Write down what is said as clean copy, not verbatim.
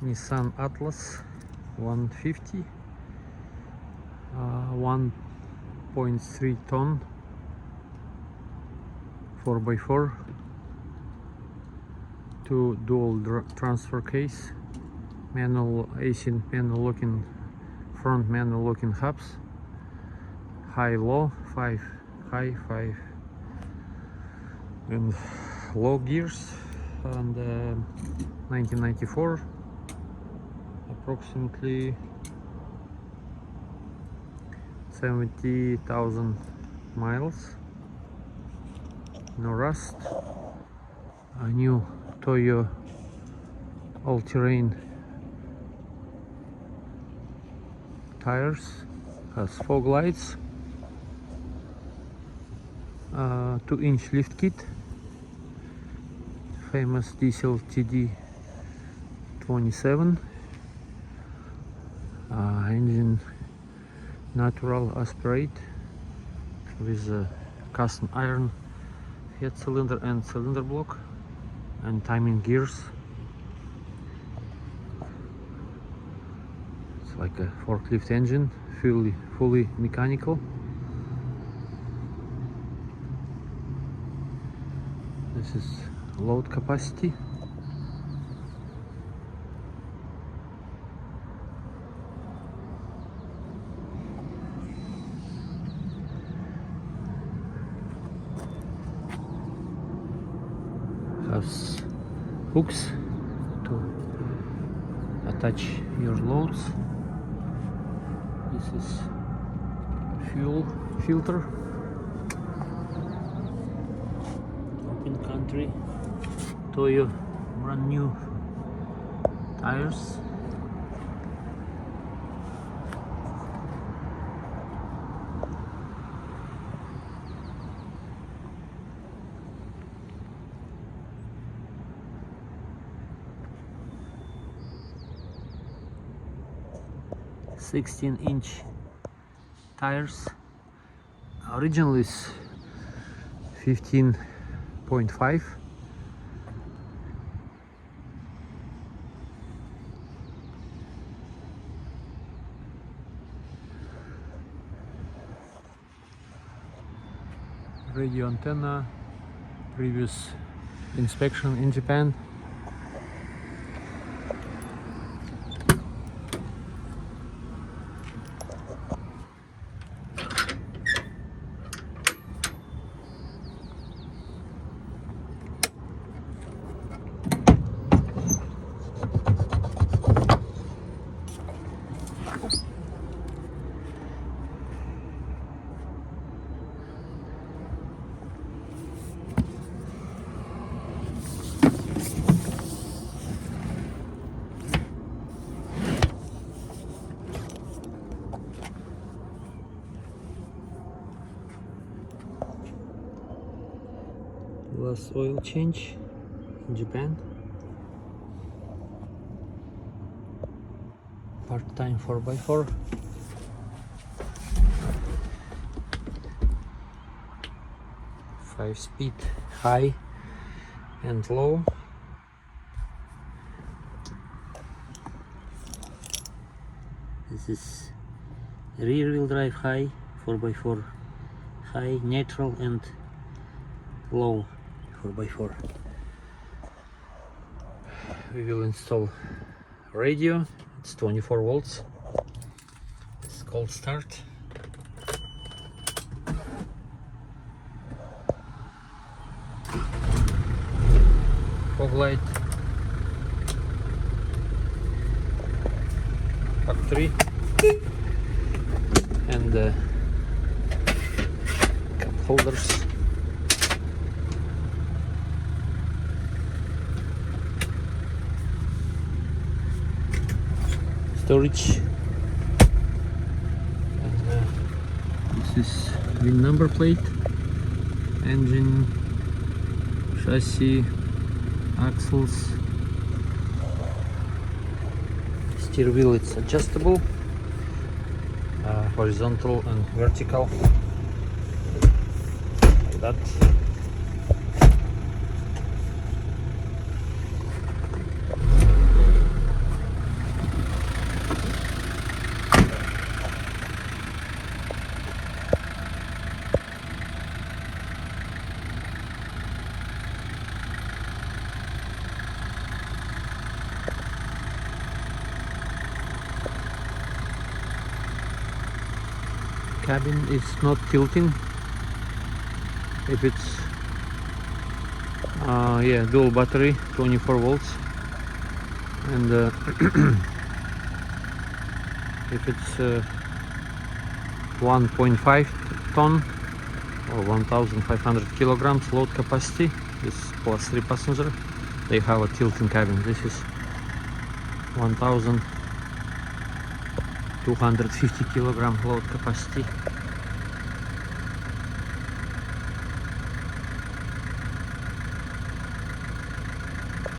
Nissan Atlas 150, 1.3 ton, 4x4, two dual transfer case, manual AC, manual locking front, manual locking hubs, high low, 5 high, 5 and low gears, and 1994, approximately 70,000 miles, no rust, a new Toyo all-terrain tires, has fog lights, 2-inch lift kit, famous Diesel TD27, engine natural aspirate with a cast iron head cylinder and cylinder block, and timing gears. It's like a forklift engine, fully mechanical. This is load capacity. Has hooks to attach your loads. This is fuel filter. Open country Toyo brand new tires. (16-inch) tires. Originally is 15.5. Radio antenna, previous inspection in Japan. Last oil change in Japan. Part-time 4x4. Five-speed high and low. This is rear-wheel drive high, 4x4 high, neutral and low 4x4. We will install radio. It's 24 volts. It's cold start. Fog light. Factory. And cup holders. Storage, and this is VIN number plate, engine, chassis, axles, steer wheel. It's adjustable, horizontal and vertical, like that. cabin is not tilting. If it's yeah, dual battery, 24 volts, and if it's 1.5 ton or 1500 kilograms load capacity, this plus 3 passenger, they have a tilting cabin. This is 1250 kilogram load capacity.